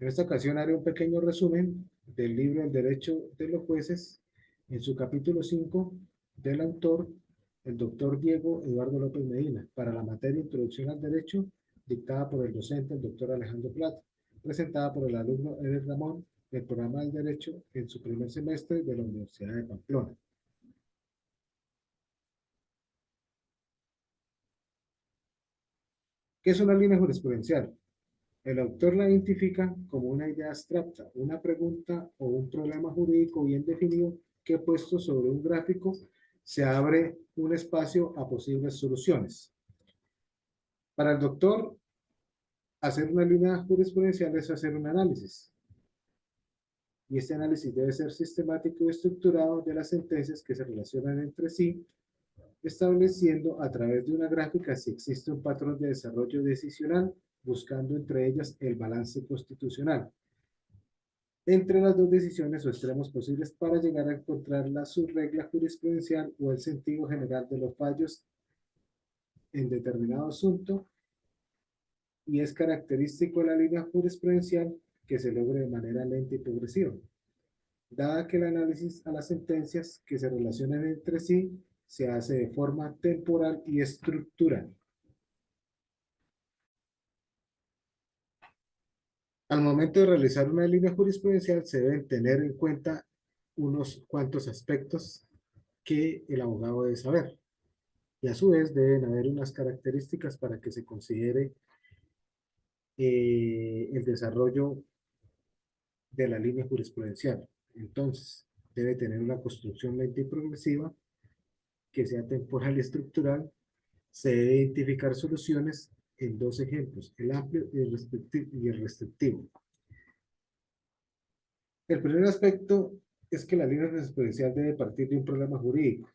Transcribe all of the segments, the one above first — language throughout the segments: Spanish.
En esta ocasión haré un pequeño resumen del libro El Derecho de los Jueces, en su capítulo 5, del autor, el doctor Diego Eduardo López Medina, para la materia Introducción al Derecho, dictada por el docente, el doctor Alejandro Plata, presentada por el alumno Eder Ramón del programa del Derecho en su primer semestre de la Universidad de Pamplona. ¿Qué es una línea jurisprudencial? El autor la identifica como una idea abstracta, una pregunta o un problema jurídico bien definido que puesto sobre un gráfico se abre un espacio a posibles soluciones. Para el doctor, hacer una línea jurisprudencial es hacer un análisis. Y este análisis debe ser sistemático y estructurado de las sentencias que se relacionan entre sí, estableciendo a través de una gráfica si existe un patrón de desarrollo decisional, buscando entre ellas el balance constitucional entre las dos decisiones o extremos posibles para llegar a encontrar la subregla jurisprudencial o el sentido general de los fallos en determinado asunto, y es característico de la línea jurisprudencial que se logre de manera lenta y progresiva, dada que el análisis a las sentencias que se relacionan entre sí se hace de forma temporal y estructural. Al momento de realizar una línea jurisprudencial se deben tener en cuenta unos cuantos aspectos que el abogado debe saber. Y a su vez deben haber unas características para que se considere el desarrollo de la línea jurisprudencial. Entonces, debe tener una construcción lenta y progresiva, que sea temporal y estructural. Se debe identificar soluciones en dos ejemplos, el amplio y el restrictivo. El primer aspecto es que la línea jurisprudencial debe partir de un problema jurídico.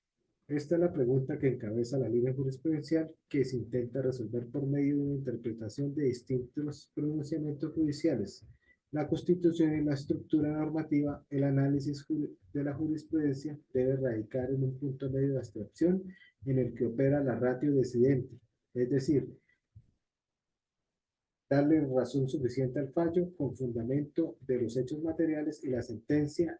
Esta es la pregunta que encabeza la línea jurisprudencial que se intenta resolver por medio de una interpretación de distintos pronunciamientos judiciales. La constitución y la estructura normativa, el análisis de la jurisprudencia debe radicar en un punto medio de abstracción en el que opera la ratio decidente, es decir, darle razón suficiente al fallo con fundamento de los hechos materiales y la sentencia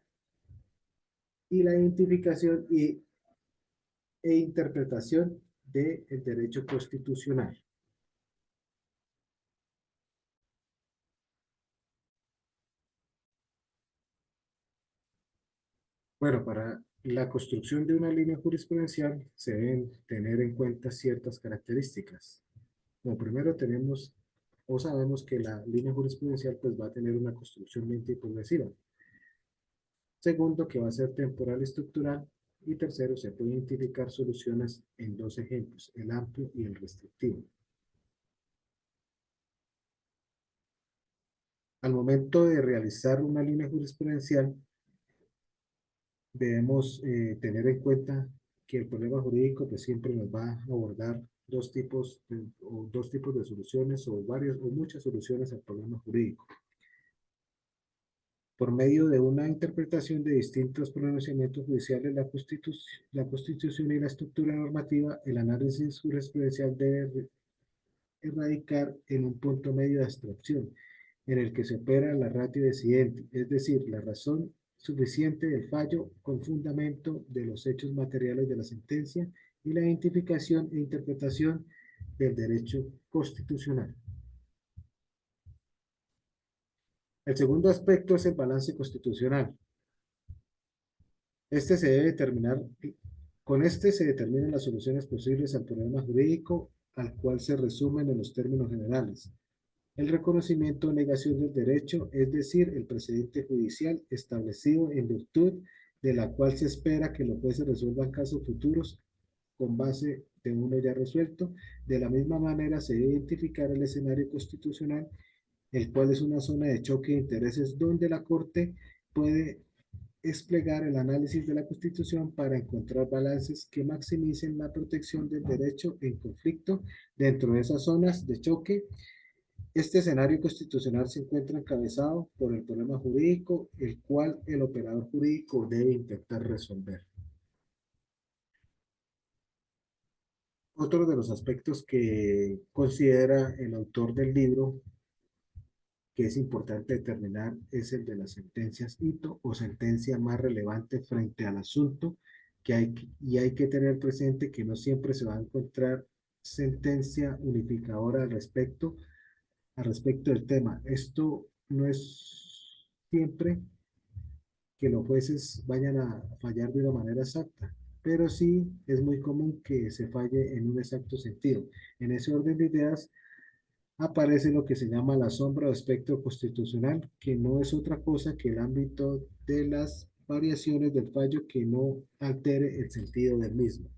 y la identificación e interpretación del derecho constitucional. Bueno, para la construcción de una línea jurisprudencial se deben tener en cuenta ciertas características. Como primero tenemos o sabemos que la línea jurisprudencial pues va a tener una construcción lenta y progresiva. Segundo, que va a ser temporal y estructural. Y tercero, se puede identificar soluciones en dos ejemplos, el amplio y el restrictivo. Al momento de realizar una línea jurisprudencial, debemos tener en cuenta que el problema jurídico pues siempre nos va a abordar dos tipos de soluciones o varias o muchas soluciones al problema jurídico. Por medio de una interpretación de distintos pronunciamientos judiciales, la Constitución y la estructura normativa, el análisis jurisprudencial debe erradicar en un punto medio de abstracción, en el que se opera la ratio decidente, es decir, la razón suficiente del fallo con fundamento de los hechos materiales de la sentencia y la identificación e interpretación del derecho constitucional. El segundo aspecto es el balance constitucional. Este se debe determinar, con este se determinan las soluciones posibles al problema jurídico, al cual se resumen en los términos generales. El reconocimiento o negación del derecho, es decir, el precedente judicial establecido en virtud de la cual se espera que los jueces resuelvan casos futuros con base de uno ya resuelto. De la misma manera, se debe identificar el escenario constitucional, el cual es una zona de choque de intereses donde la Corte puede desplegar el análisis de la Constitución para encontrar balances que maximicen la protección del derecho en conflicto dentro de esas zonas de choque. Este escenario constitucional se encuentra encabezado por el problema jurídico, el cual el operador jurídico debe intentar resolver. Otro de los aspectos que considera el autor del libro que es importante determinar es el de las sentencias hito o sentencia más relevante frente al asunto, y hay que tener presente que no siempre se va a encontrar sentencia unificadora al respecto del tema. Esto no es siempre que los jueces vayan a fallar de una manera exacta, pero sí es muy común que se falle en un exacto sentido. En ese orden de ideas aparece lo que se llama la sombra o espectro constitucional, que no es otra cosa que el ámbito de las variaciones del fallo que no altere el sentido del mismo.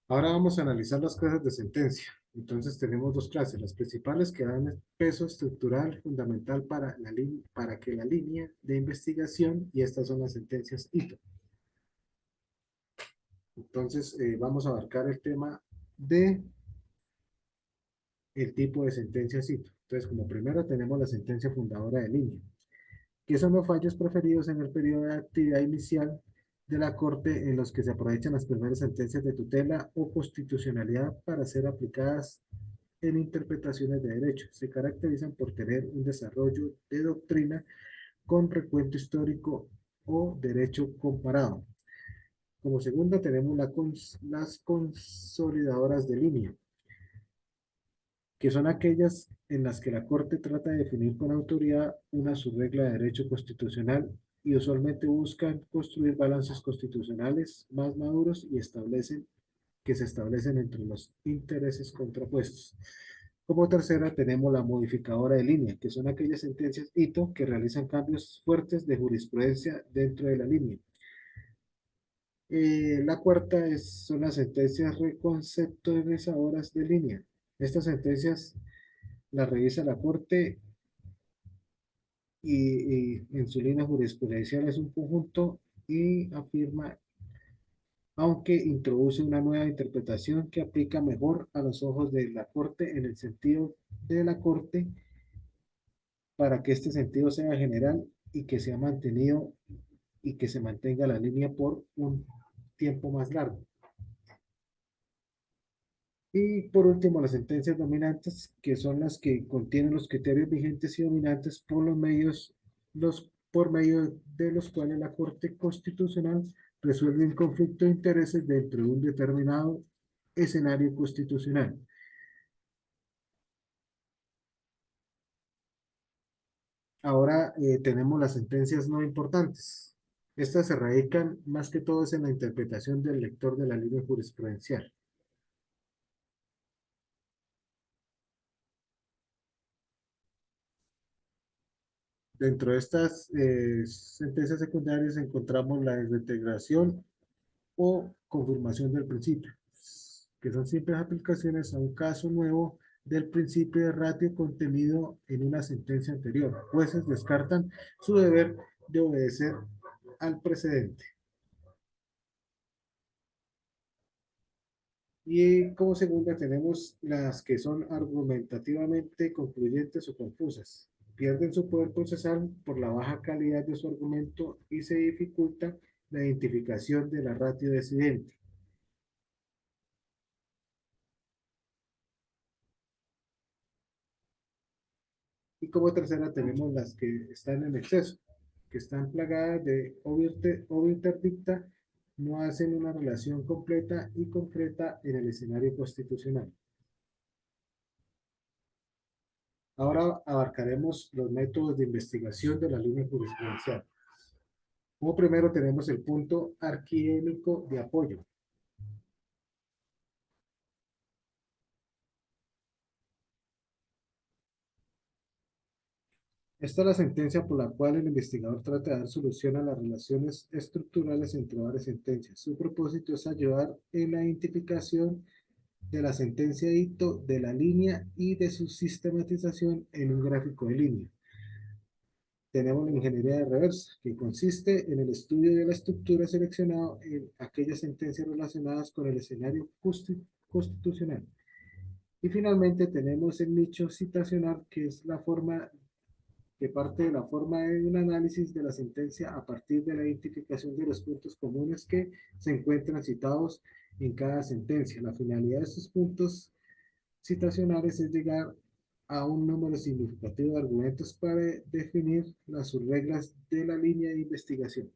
Ahora vamos a analizar las clases de sentencia. Entonces tenemos dos clases, las principales que dan peso estructural fundamental para que la línea de investigación, y estas son las sentencias hito. Entonces vamos a abarcar el tema de el tipo de sentencia hito. Entonces, como primero tenemos la sentencia fundadora de línea, que son los fallos preferidos en el periodo de actividad inicial de la Corte en los que se aprovechan las primeras sentencias de tutela o constitucionalidad para ser aplicadas en interpretaciones de derecho. Se caracterizan por tener un desarrollo de doctrina con recuento histórico o derecho comparado. Como segunda tenemos las consolidadoras de línea, que son aquellas en las que la Corte trata de definir con autoridad una subregla de derecho constitucional y usualmente buscan construir balances constitucionales más maduros y que se establecen entre los intereses contrapuestos. Como tercera tenemos la modificadora de línea, que son aquellas sentencias hito que realizan cambios fuertes de jurisprudencia dentro de la línea. La cuarta son las sentencias reconceptualizadoras de línea. Estas sentencias la revisa la Corte y en su línea jurisprudencial es un conjunto y afirma, aunque introduce una nueva interpretación que aplica mejor a los ojos de la Corte en el sentido de la Corte para que este sentido sea general y que sea mantenido y que se mantenga la línea por un tiempo más largo. Y por último, las sentencias dominantes, que son las que contienen los criterios vigentes y dominantes por medio de los cuales la Corte Constitucional resuelve un conflicto de intereses dentro de un determinado escenario constitucional. Ahora tenemos las sentencias no importantes. Estas se radican más que todo en la interpretación del lector de la línea jurisprudencial. Dentro de estas sentencias secundarias encontramos la desintegración o confirmación del principio, que son simples aplicaciones a un caso nuevo del principio de ratio contenido en una sentencia anterior. Jueces descartan su deber de obedecer al precedente. Y como segunda tenemos las que son argumentativamente concluyentes o confusas. Pierden su poder procesal por la baja calidad de su argumento y se dificulta la identificación de la ratio decidente. Y como tercera tenemos las que están en exceso, que están plagadas de obiter dicta, no hacen una relación completa y concreta en el escenario constitucional. Ahora abarcaremos los métodos de investigación de la línea jurisprudencial. Como primero tenemos el punto arquidémico de apoyo. Esta es la sentencia por la cual el investigador trata de dar solución a las relaciones estructurales entre varias sentencias. Su propósito es ayudar en la identificación de la sentencia hito, de la línea y de su sistematización en un gráfico de línea. Tenemos la ingeniería de reversa, que consiste en el estudio de la estructura seleccionada en aquellas sentencias relacionadas con el escenario constitucional. Y finalmente tenemos el nicho citacional, que es la forma que parte de la forma de un análisis de la sentencia a partir de la identificación de los puntos comunes que se encuentran citados en cada sentencia. La finalidad de estos puntos citacionales es llegar a un número significativo de argumentos para definir las subreglas de la línea de investigación.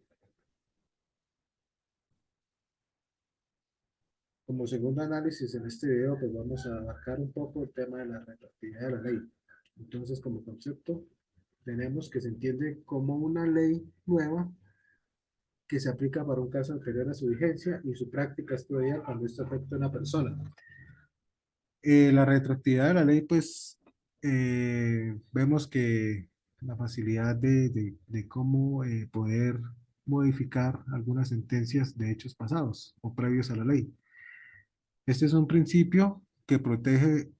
Como segundo análisis en este video, pues vamos a abarcar un poco el tema de la retroactividad de la ley. Entonces, como concepto, tenemos que se entiende como una ley nueva que se aplica para un caso anterior a su vigencia y su práctica es prohibida cuando esto afecta a una persona. La retroactividad de la ley, pues, vemos que la facilidad de cómo poder modificar algunas sentencias de hechos pasados o previos a la ley. Este es un principio que protege,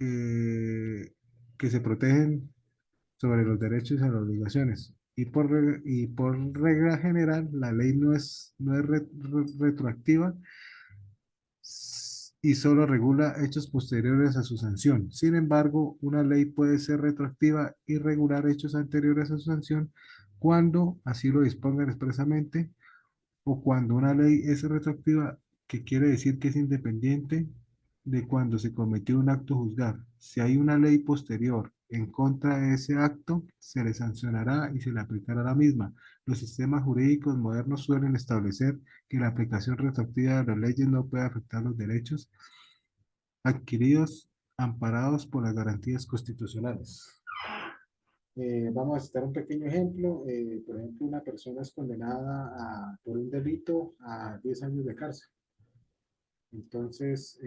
eh, que se protegen sobre los derechos y las obligaciones. Y por regla general, la ley no es retroactiva y solo regula hechos posteriores a su sanción. Sin embargo, una ley puede ser retroactiva y regular hechos anteriores a su sanción cuando así lo dispongan expresamente o cuando una ley es retroactiva, que quiere decir que es independiente de cuando se cometió un acto juzgar. Si hay una ley posterior en contra de ese acto, se le sancionará y se le aplicará la misma. Los sistemas jurídicos modernos suelen establecer que la aplicación retroactiva de las leyes no puede afectar los derechos adquiridos amparados por las garantías constitucionales. Vamos a citar un pequeño ejemplo. Por ejemplo, una persona es condenada por un delito a 10 años de cárcel. Entonces,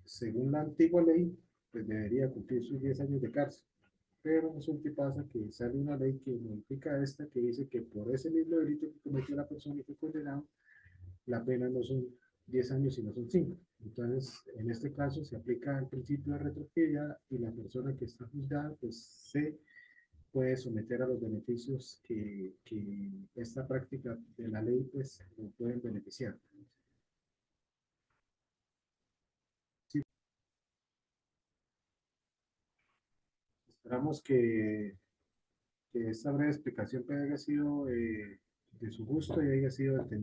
según la antigua ley, pues debería cumplir sus 10 años de cárcel. Pero resulta y pasa que sale una ley que modifica esta, que dice que por ese mismo delito que cometió la persona y fue condenado, la pena no son 10 años, sino son 5. Entonces, en este caso se aplica el principio de retroactividad y la persona que está juzgada, pues se puede someter a los beneficios que esta práctica de la ley, pues, lo pueden beneficiar. Sí, esperamos que esta breve explicación haya sido de su gusto y haya sido entendido.